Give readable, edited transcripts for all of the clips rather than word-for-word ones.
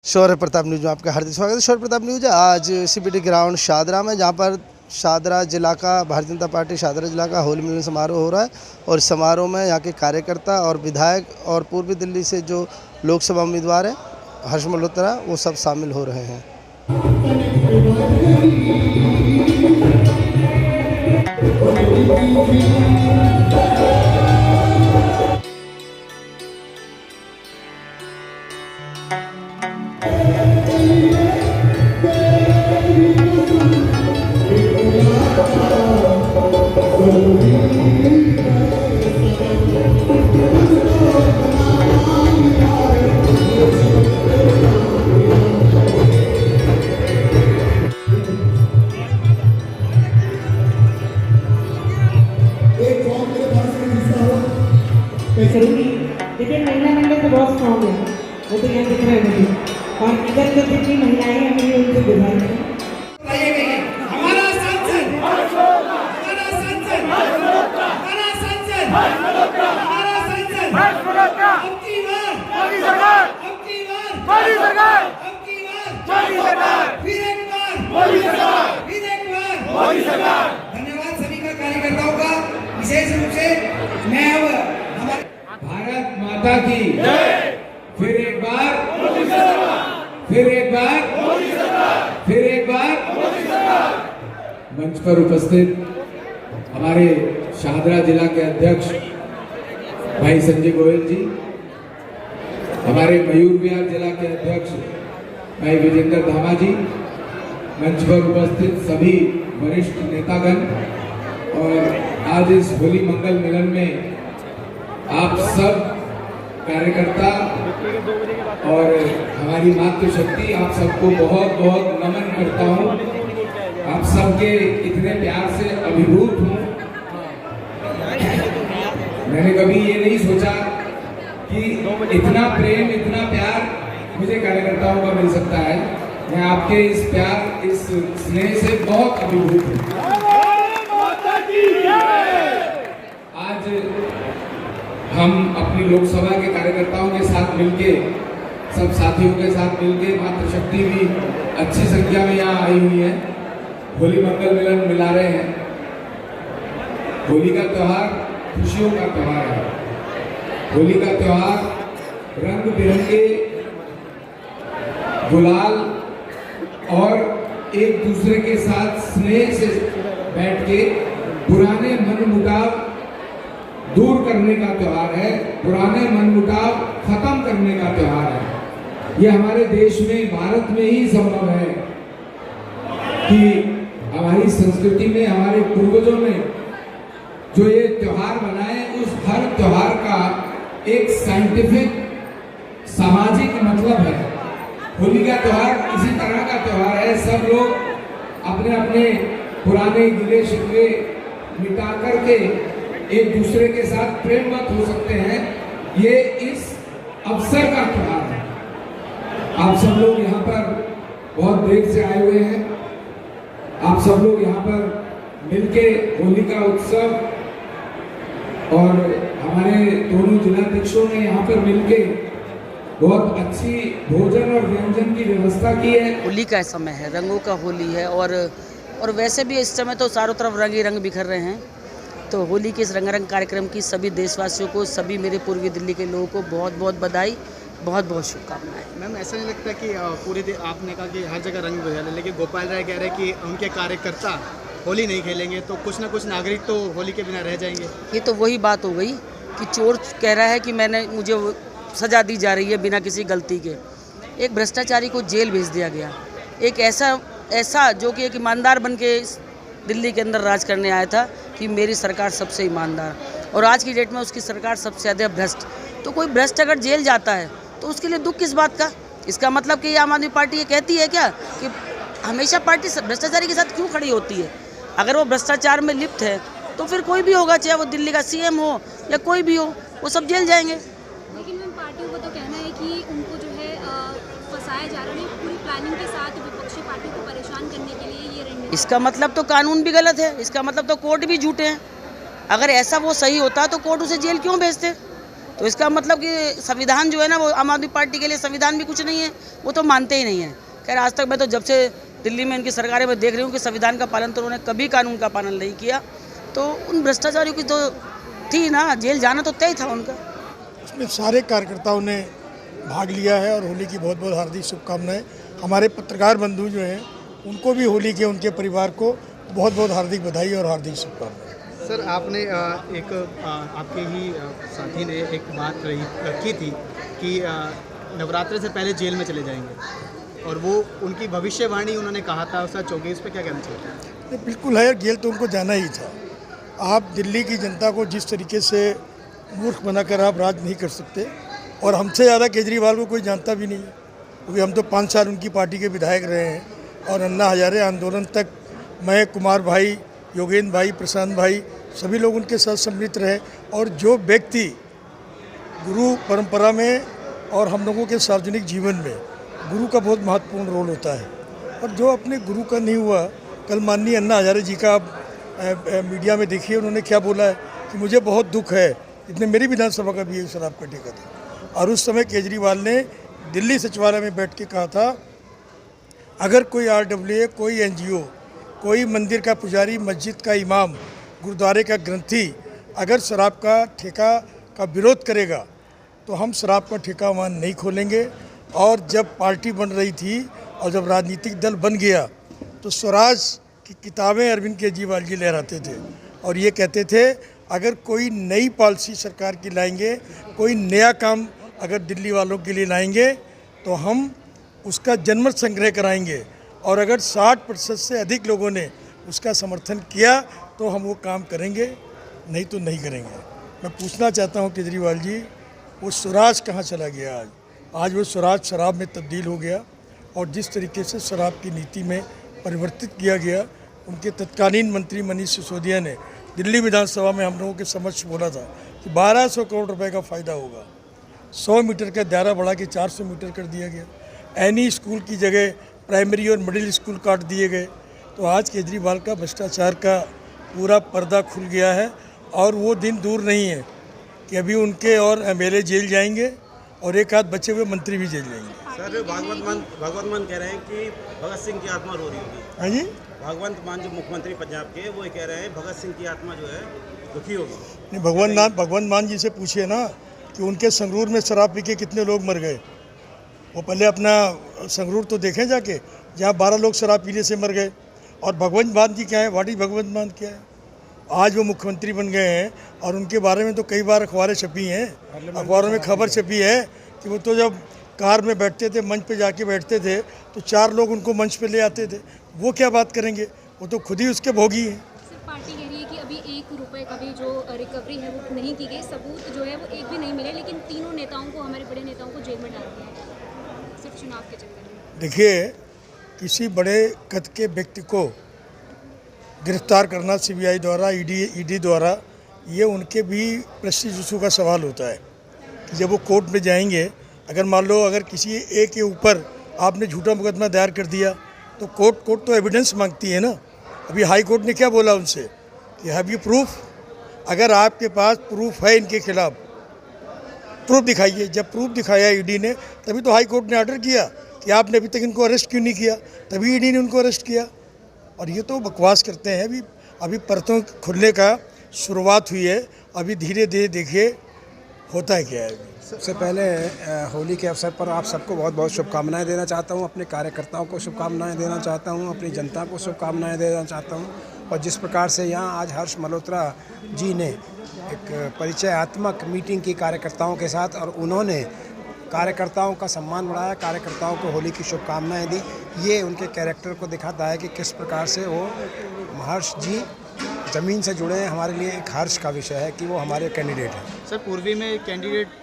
शौर्य Pratap news में आपका हार्दिक स्वागत है। शौर्य प्रताप न्यूज आज सीपीटी ग्राउंड शादरा में, जहां पर शादरा जिला का भारतीय जनता पार्टी शादरा जिला का होली मिलन समारोह हो रहा है और इस समारोह में यहां के कार्यकर्ता और विधायक और पूर्वी दिल्ली से जो लोकसभा उम्मीदवार हैं हर्ष मल्होत्रा, वो सब शामिल हो रहे हैं। देखिए महिला मंडल तो बहुत स्ट्रॉन्ग है, वो तो यहाँ दिख रहा है मुझे। और इधर जो जितनी महिलाएं हैं मुझे उनसे बुझाई है। हमारा सांसद, हमारा सांसद, हमारा सांसद, हमारा सांसद, अब की बार मोदी सरकार, अब की बार मोदी सरकार, अब की बार मोदी सरकार, फिर एक बार मोदी सरकार, फिर एक बार मोदी सरकार। धन्यवाद सभी का कार्यकर्ताओं का। विशेष रूप से मैं अब हमारे भारत माता की जय, फिर एक बार मोदी सरकार, फिर एक बार मोदी सरकार, फिर एक बार मोदी सरकार। मंच पर उपस्थित हमारे शादरा जिला के अध्यक्ष भाई संजय गोयल जी, हमारे मयूर विहार जिला के अध्यक्ष भाई विजेंद्र धामा जी, मंच पर उपस्थित सभी वरिष्ठ नेतागण और आज इस होली मंगल मिलन में आप सब कार्यकर्ता और हमारी मातृशक्ति, आप सबको बहुत बहुत नमन करता हूँ। आप सबके इतने प्यार से अभिभूत हूँ। मैंने कभी ये नहीं सोचा कि इतना प्रेम, इतना प्यार मुझे कार्यकर्ताओं का मिल सकता है। मैं आपके इस प्यार, इस स्नेह से बहुत अभिभूत हूँ। आज हम अपनी लोकसभा के कार्यकर्ताओं के साथ मिलके, सब साथियों के साथ मिलके, मातृशक्ति भी अच्छी संख्या में यहाँ आई हुई है, होली मंगल मिलन मिला रहे हैं। होली का त्योहार खुशियों का त्योहार है। होली का त्योहार रंग बिरंगे गुलाल और एक दूसरे के साथ स्नेह से बैठ के पुराने मनमुटाव दूर करने का त्योहार है, पुराने मनमुटाव खत्म करने का त्योहार है। ये हमारे देश में, भारत में ही संभव है कि हमारी संस्कृति में, हमारे पूर्वजों ने जो ये त्योहार बनाए, उस हर त्योहार का एक साइंटिफिक, सामाजिक मतलब है। होली का त्योहार इसी तरह का त्योहार है। सब लोग अपने अपने पुराने गिले शिकवे मिटा करके एक दूसरे के साथ प्रेमवत हो सकते हैं। ये इस अवसर का त्योहार है। आप सब लोग यहाँ पर बहुत देर से आए हुए हैं। आप सब लोग यहाँ पर मिलके होली का उत्सव, और हमारे दोनों जिलाध्यक्षों ने यहाँ पर मिलके बहुत अच्छी भोजन और व्यंजन की व्यवस्था की है। होली का समय है, रंगों का होली है, और वैसे भी इस समय तो चारों तरफ रंग ही रंग बिखर रहे हैं। तो होली के इस रंगारंग कार्यक्रम की सभी देशवासियों को, सभी मेरे पूर्वी दिल्ली के लोगों को बहुत बहुत बधाई, बहुत बहुत शुभकामनाएं। मैम, ऐसा नहीं लगता कि पूरे दिन आपने कहा कि हर जगह रंग बिखरा है, लेकिन गोपाल राय कह रहे हैं कि उनके कार्यकर्ता होली नहीं खेलेंगे तो कुछ ना कुछ नागरिक तो होली के बिना रह जाएंगे। ये तो वही बात हो गई कि चोर कह रहा है कि मुझे सज़ा दी जा रही है बिना किसी गलती के। एक भ्रष्टाचारी को जेल भेज दिया गया, एक ऐसा जो कि एक ईमानदार बन के दिल्ली के अंदर राज करने आया था कि मेरी सरकार सबसे ईमानदार, और आज की डेट में उसकी सरकार सबसे ज़्यादा भ्रष्ट। तो कोई भ्रष्ट अगर जेल जाता है तो उसके लिए दुख किस बात का? इसका मतलब कि आम आदमी पार्टी ये कहती है क्या कि हमेशा पार्टी भ्रष्टाचारी के साथ क्यों खड़ी होती है? अगर वो भ्रष्टाचार में लिप्त है तो फिर कोई भी होगा, चाहे वो दिल्ली का सीएम हो या कोई भी हो, वो सब जेल जाएंगे। लेकिन मैम, पार्टियों को तो कहना है कि उनको जो है फंसाया जा रहा है, पूरी प्लानिंग के साथ विपक्षी पार्टियों को परेशान करने के लिए ये रणनीति। इसका मतलब तो कानून भी गलत है, इसका मतलब तो कोर्ट भी झूठे हैं। अगर ऐसा वो सही होता तो कोर्ट उसे जेल क्यों भेजते? तो इसका मतलब कि संविधान जो है ना, वो आम आदमी पार्टी के लिए संविधान भी कुछ नहीं है, वो तो मानते ही नहीं है। खैर आज तक मैं तो जब से दिल्ली में इनकी सरकारें में देख रही हूँ कि संविधान का पालन तो उन्होंने कभी कानून का पालन नहीं किया। तो उन भ्रष्टाचारियों की तो थी ना, जेल जाना तो तय था उनका। उसमें सारे कार्यकर्ताओं ने भाग लिया है और होली की बहुत बहुत हार्दिक शुभकामनाएं। हमारे पत्रकार बंधु जो हैं उनको भी होली के, उनके परिवार को बहुत बहुत हार्दिक बधाई और हार्दिक शुभकामनाएं। सर आपने आपके ही साथी ने एक बात की थी कि नवरात्रि से पहले जेल में चले जाएंगे और वो उनकी भविष्यवाणी उन्होंने कहा था, उसका चौके इस पर क्या कहना चाहते हैं? बिल्कुल है, जेल तो उनको जाना ही था। आप दिल्ली की जनता को जिस तरीके से मूर्ख बनाकर आप राज नहीं कर सकते, और हमसे ज़्यादा केजरीवाल को कोई जानता भी नहीं है, क्योंकि हम तो 5 साल उनकी पार्टी के विधायक रहे हैं। और अन्ना हजारे आंदोलन तक मैं, कुमार भाई, योगेंद्र भाई, प्रशांत भाई, सभी लोग उनके साथ सम्मिलित रहे। और जो व्यक्ति गुरु परंपरा में और हम लोगों के सार्वजनिक जीवन में गुरु का बहुत महत्वपूर्ण रोल होता है, और जो अपने गुरु का नहीं हुआ, कल माननीय अन्ना हजारे जी का आप मीडिया में देखिए उन्होंने क्या बोला है कि मुझे बहुत दुख है, इतने मेरी विधानसभा का भी एक शराब का ठेका था। और उस समय केजरीवाल ने दिल्ली सचिवालय में बैठ के कहा था, अगर कोई RWA, कोई NGO, कोई मंदिर का पुजारी, मस्जिद का इमाम, गुरुद्वारे का ग्रंथी अगर शराब का ठेका का विरोध करेगा तो हम शराब का ठेका वहाँ नहीं खोलेंगे। और जब पार्टी बन रही थी और जब राजनीतिक दल बन गया तो स्वराज की किताबें अरविंद केजरीवाल जी लहराते थे और ये कहते थे, अगर कोई नई पॉलिसी सरकार की लाएंगे, कोई नया काम अगर दिल्ली वालों के लिए लाएंगे तो हम उसका जनमत संग्रह कराएंगे, और अगर 60% से अधिक लोगों ने उसका समर्थन किया तो हम वो काम करेंगे, नहीं तो नहीं करेंगे। मैं पूछना चाहता हूँ केजरीवाल जी, वो स्वराज कहाँ चला गया आज? आज वो स्वराज शराब में तब्दील हो गया, और जिस तरीके से शराब की नीति में परिवर्तित किया गया, उनके तत्कालीन मंत्री मनीष सिसोदिया ने दिल्ली विधानसभा में हम लोगों के समक्ष बोला था कि 1200 करोड़ रुपए का फ़ायदा होगा। 100 मीटर का दायरा बढ़ा के 400 मीटर कर दिया गया। एनी स्कूल की जगह प्राइमरी और मिडिल स्कूल काट दिए गए। तो आज केजरीवाल का भ्रष्टाचार का पूरा पर्दा खुल गया है, और वो दिन दूर नहीं है कि अभी उनके और MLA जेल जाएंगे और एक आध बचे हुए मंत्री भी जेल जाएंगे। सर भागवत मान कह रहे हैं कि भगत सिंह की आत्मा रो रही होगी। हाँ जी, भगवंत मान जो मुख्यमंत्री पंजाब के, वो कह रहे हैं भगत सिंह की आत्मा जो है दुखी होगी। नहीं, भगवंत मान जी से पूछिए ना कि उनके संगरूर में शराब पी के कितने लोग मर गए। वो पहले अपना संगरूर तो देखें जाके, जहाँ 12 लोग शराब पीने से मर गए। और भगवंत मान जी क्या है, वाटी भगवंत मान क्या है? आज वो मुख्यमंत्री बन गए हैं और उनके बारे में तो कई बार अखबारें छपी हैं, अखबारों में खबर छपी है कि वो तो जब कार में बैठते थे, मंच पे जाके बैठते थे तो 4 लोग उनको मंच पे ले आते थे। वो क्या बात करेंगे, वो तो खुद ही उसके भोगी हैं। पार्टी कह रही है कि अभी 1 रुपए का भी जो रिकवरी है वो नहीं की गई, सबूत जो है वो एक भी नहीं मिले, लेकिन तीनों नेताओं को, हमारे बड़े नेताओं को जेल में डाल दिया है सिर्फ चुनाव के चक्कर में। देखिए, किसी बड़े कद के व्यक्ति को गिरफ्तार करना CBI द्वारा, ED द्वारा, ये उनके भी प्रेस्टीज इशू का सवाल होता है कि जब वो कोर्ट में जाएंगे, अगर मान लो अगर किसी एक के ऊपर आपने झूठा मुकदमा दायर कर दिया तो कोर्ट तो एविडेंस मांगती है ना। अभी हाई कोर्ट ने क्या बोला उनसे कि हैव यू प्रूफ, अगर आपके पास प्रूफ है इनके खिलाफ, प्रूफ दिखाइए। जब प्रूफ दिखाया ED ने, तभी तो हाई कोर्ट ने ऑर्डर किया कि आपने अभी तक इनको अरेस्ट क्यों नहीं किया, तभी ED ने उनको अरेस्ट किया। और ये तो बकवास करते हैं। अभी परतों खुलने का शुरुआत हुई है, अभी धीरे धीरे देखिए होता है क्या है। सबसे पहले होली के अवसर पर आप सबको बहुत बहुत शुभकामनाएं देना चाहता हूं, अपने कार्यकर्ताओं को शुभकामनाएं देना चाहता हूं, अपनी जनता को शुभकामनाएं देना चाहता हूं। और जिस प्रकार से यहाँ आज हर्ष मल्होत्रा जी ने एक परिचयात्मक मीटिंग की कार्यकर्ताओं के साथ, और उन्होंने कार्यकर्ताओं का सम्मान बढ़ाया, कार्यकर्ताओं को होली की शुभकामनाएं दी, ये उनके कैरेक्टर को दिखाता है कि किस प्रकार से वो हर्ष जी ज़मीन से जुड़े हैं। हमारे लिए एक हर्ष का विषय है कि वो हमारे कैंडिडेट हैं। सर पूर्वी में कैंडिडेट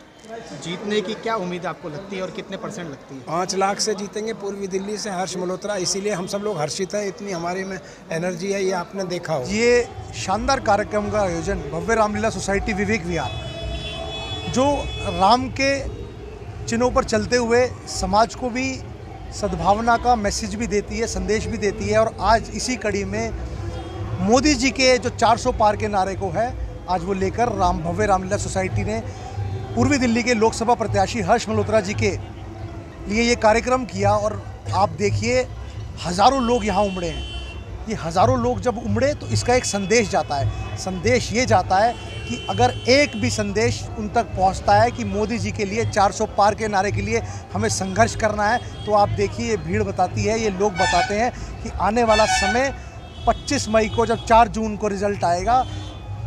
जीतने की क्या उम्मीद आपको लगती है और कितने % लगती है? 5 लाख से जीतेंगे पूर्वी दिल्ली से हर्ष मल्होत्रा, इसीलिए हम सब लोग हर्षित हैं। इतनी हमारे में एनर्जी है, ये आपने देखा हो। ये शानदार कार्यक्रम का आयोजन भव्य रामलीला सोसाइटी विवेक विहार, जो राम के चिन्हों पर चलते हुए समाज को भी सद्भावना का मैसेज भी देती है, संदेश भी देती है। और आज इसी कड़ी में मोदी जी के जो 400 पार के नारे को है, आज वो लेकर भव्य रामलीला सोसाइटी ने पूर्वी दिल्ली के लोकसभा प्रत्याशी हर्ष मल्होत्रा जी के लिए ये कार्यक्रम किया और आप देखिए हज़ारों लोग यहाँ उमड़े हैं। ये हज़ारों लोग जब उमड़े तो इसका एक संदेश जाता है। संदेश ये जाता है कि अगर एक भी संदेश उन तक पहुंचता है कि मोदी जी के लिए 400 पार के नारे के लिए हमें संघर्ष करना है, तो आप देखिए ये भीड़ बताती है, ये लोग बताते हैं कि आने वाला समय 25 मई को जब 4 जून को रिज़ल्ट आएगा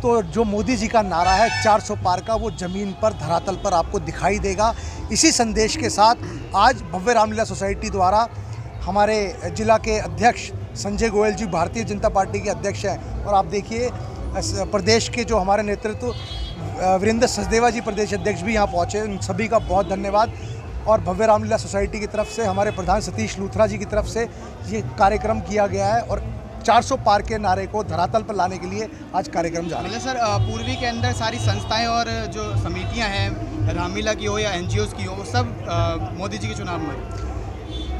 तो जो मोदी जी का नारा है 400 पार का, वो ज़मीन पर धरातल पर आपको दिखाई देगा। इसी संदेश के साथ आज भव्य रामलीला सोसाइटी द्वारा हमारे जिला के अध्यक्ष संजय गोयल जी भारतीय जनता पार्टी के अध्यक्ष हैं और आप देखिए प्रदेश के जो हमारे नेतृत्व वीरेंद्र सचदेवा जी प्रदेश अध्यक्ष भी यहाँ पहुँचे, उन सभी का बहुत धन्यवाद। और भव्य रामलीला सोसाइटी की तरफ से हमारे प्रधान सतीश लूथरा जी की तरफ से ये कार्यक्रम किया गया है और 400 पार के नारे को धरातल पर लाने के लिए आज कार्यक्रम जा रहा है। मतलब सर पूर्वी के अंदर सारी संस्थाएं और जो समितियां हैं रामलीला की हो या NGOs की हो, वो सब मोदी जी के चुनाव में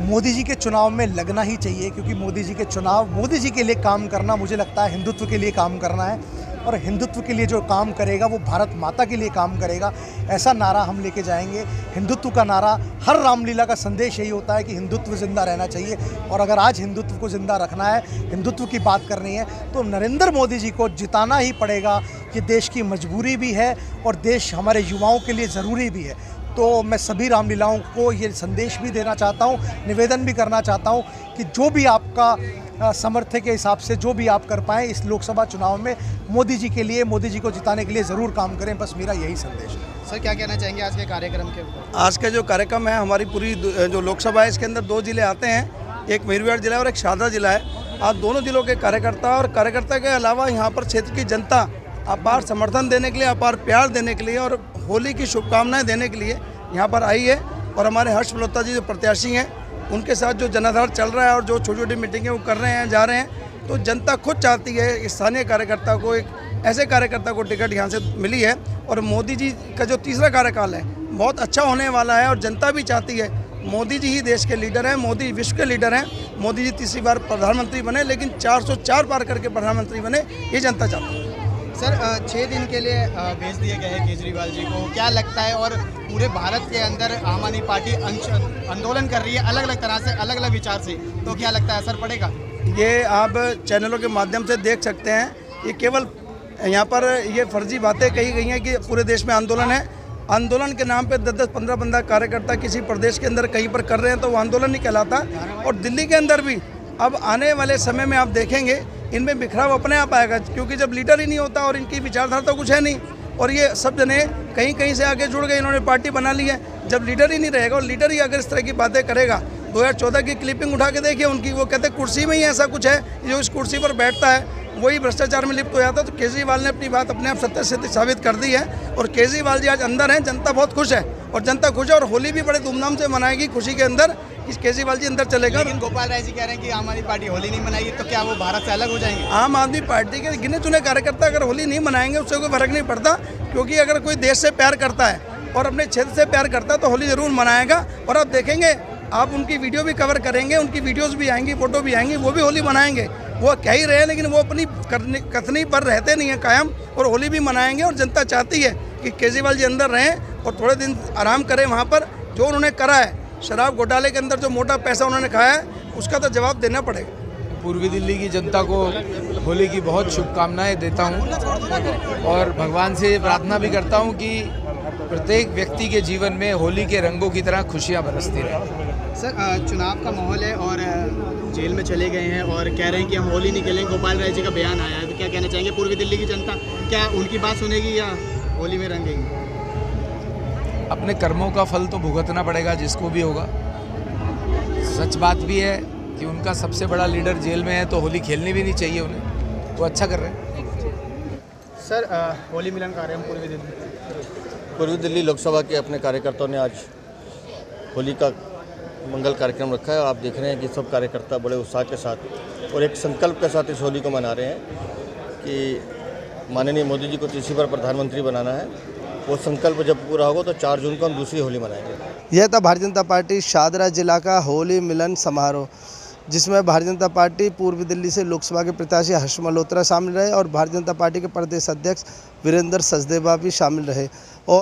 मोदी जी के चुनाव में लगना ही चाहिए, क्योंकि मोदी जी के चुनाव, मोदी जी के लिए काम करना मुझे लगता है हिंदुत्व के लिए काम करना है और हिंदुत्व के लिए जो काम करेगा वो भारत माता के लिए काम करेगा। ऐसा नारा हम लेके जाएंगे। हिंदुत्व का नारा, हर रामलीला का संदेश यही होता है कि हिंदुत्व जिंदा रहना चाहिए और अगर आज हिंदुत्व को ज़िंदा रखना है, हिंदुत्व की बात करनी है तो नरेंद्र मोदी जी को जिताना ही पड़ेगा। ये देश की मजबूरी भी है और देश हमारे युवाओं के लिए ज़रूरी भी है। तो मैं सभी रामलीलाओं को ये संदेश भी देना चाहता हूँ, निवेदन भी करना चाहता हूँ कि जो भी आपका सामर्थ्य के हिसाब से जो भी आप कर पाएँ इस लोकसभा चुनाव में मोदी जी के लिए, मोदी जी को जिताने के लिए ज़रूर काम करें। बस मेरा यही संदेश है। सर क्या कहना चाहेंगे आज के कार्यक्रम के ऊपर? आज का जो कार्यक्रम है, हमारी पूरी जो लोकसभा है इसके अंदर 2 ज़िले आते हैं, एक मेरठ जिला और एक शादरा जिला है। आज दोनों ज़िलों के कार्यकर्ता और कार्यकर्ता के अलावा यहाँ पर क्षेत्र की जनता अपार समर्थन देने के लिए, अपार प्यार देने के लिए और होली की शुभकामनाएं देने के लिए यहाँ पर आई है। और हमारे हर्ष मल्होत्रा जी जो प्रत्याशी हैं उनके साथ जो जनाधार चल रहा है और जो छोटी छोटी मीटिंगें वो कर रहे हैं, जा रहे हैं, तो जनता खुद चाहती है स्थानीय कार्यकर्ता को, एक ऐसे कार्यकर्ता को टिकट यहाँ से मिली है। और मोदी जी का जो तीसरा कार्यकाल है बहुत अच्छा होने वाला है और जनता भी चाहती है। मोदी जी ही देश के लीडर हैं, मोदी विश्व के लीडर हैं। मोदी जी तीसरी बार प्रधानमंत्री बने, लेकिन 404 पार करके प्रधानमंत्री बने, ये जनता चाहती है। सर 6 दिन के लिए भेज दिए गए हैं केजरीवाल जी को, क्या लगता है? और पूरे भारत के अंदर आम आदमी पार्टी आंदोलन कर रही है अलग अलग तरह से, अलग अलग विचार से, तो क्या लगता है असर पड़ेगा? ये आप चैनलों के माध्यम से देख सकते हैं। ये केवल यहाँ पर ये फर्जी बातें कही गई हैं कि पूरे देश में आंदोलन है। आंदोलन के नाम पे 10-10, 15-15 कार्यकर्ता किसी प्रदेश के अंदर कहीं पर कर रहे हैं तो वो आंदोलन नहीं कहलाता। और दिल्ली के अंदर भी अब आने वाले समय में आप देखेंगे इनमें बिखराव अपने आप आएगा, क्योंकि जब लीडर ही नहीं होता और इनकी विचारधारा तो कुछ है नहीं और ये सब जने कहीं कहीं से आगे जुड़ गए, इन्होंने पार्टी बना ली है। जब लीडर ही नहीं रहेगा और लीडर ही अगर इस तरह की बातें करेगा, 2014 की क्लिपिंग उठा के देखिए उनकी, वो कहते कुर्सी में ही ऐसा कुछ है, जो इस कुर्सी पर बैठता है वही भ्रष्टाचार में लिप्त हो जाता है। तो केजरीवाल ने अपनी बात अपने आप सत्य से साबित कर दी है और केजरीवाल जी आज अंदर हैं, जनता बहुत खुश है और जनता खुश है और होली भी बड़े धूमधाम से मनाएगी खुशी के अंदर। इस केजरीवाल जी अंदर चलेगा। लेकिन गोपाल राय जी कह रहे हैं कि आम आदमी पार्टी होली नहीं मनाएगी, तो क्या वो भारत से अलग हो जाएंगे? आम आदमी पार्टी के गिने चुने कार्यकर्ता अगर होली नहीं मनाएंगे उससे कोई फर्क नहीं पड़ता, क्योंकि अगर कोई देश से प्यार करता है और अपने क्षेत्र से प्यार करता है तो होली जरूर मनाएगा। और आप देखेंगे, आप उनकी वीडियो भी कवर करेंगे, उनकी वीडियोस भी आएंगी, फोटो भी आएंगी, वो भी होली मनाएंगे। वो कह ही रहे हैं लेकिन वो अपनी कथनी पर रहते नहीं है कायम, और होली भी मनाएंगे। और जनता चाहती है कि केजरीवाल जी अंदर रहें और थोड़े दिन आराम करें वहाँ पर। जो उन्होंने करा है, शराब घोटाले के अंदर जो मोटा पैसा उन्होंने खाया है, उसका तो जवाब देना पड़ेगा। पूर्वी दिल्ली की जनता को होली की बहुत शुभकामनाएं देता हूं और भगवान से प्रार्थना भी करता हूं कि प्रत्येक व्यक्ति के जीवन में होली के रंगों की तरह खुशियां बरसती रहें। सर चुनाव का माहौल है और जेल में चले गए हैं और कह रहे हैं कि हम होली नहीं खेलेंगे, गोपाल राय जी का बयान आया है, तो क्या कहना चाहेंगे? पूर्वी दिल्ली की जनता क्या उनकी बात सुनेगी या होली में रंगेगी? अपने कर्मों का फल तो भुगतना पड़ेगा जिसको भी होगा। सच बात भी है कि उनका सबसे बड़ा लीडर जेल में है, तो होली खेलनी भी नहीं चाहिए उन्हें, वो अच्छा कर रहे हैं। सर होली मिलन कार्यक्रम पूर्वी दिल्ली लोकसभा के अपने कार्यकर्ताओं ने आज होली का मंगल कार्यक्रम रखा है और आप देख रहे हैं कि सब कार्यकर्ता बड़े उत्साह के साथ और एक संकल्प के साथ इस होली को मना रहे हैं कि माननीय मोदी जी को तीसरी बार प्रधानमंत्री बनाना है। वो संकल्प जब पूरा होगा तो 4 जून को हम दूसरी होली मनाएंगे। यह था भारतीय जनता पार्टी शादरा जिला का होली मिलन समारोह, जिसमें भारतीय जनता पार्टी पूर्वी दिल्ली से लोकसभा के प्रत्याशी हर्ष मल्होत्रा शामिल रहे और भारतीय जनता पार्टी के प्रदेश अध्यक्ष वीरेंद्र सचदेवा भी शामिल रहे। और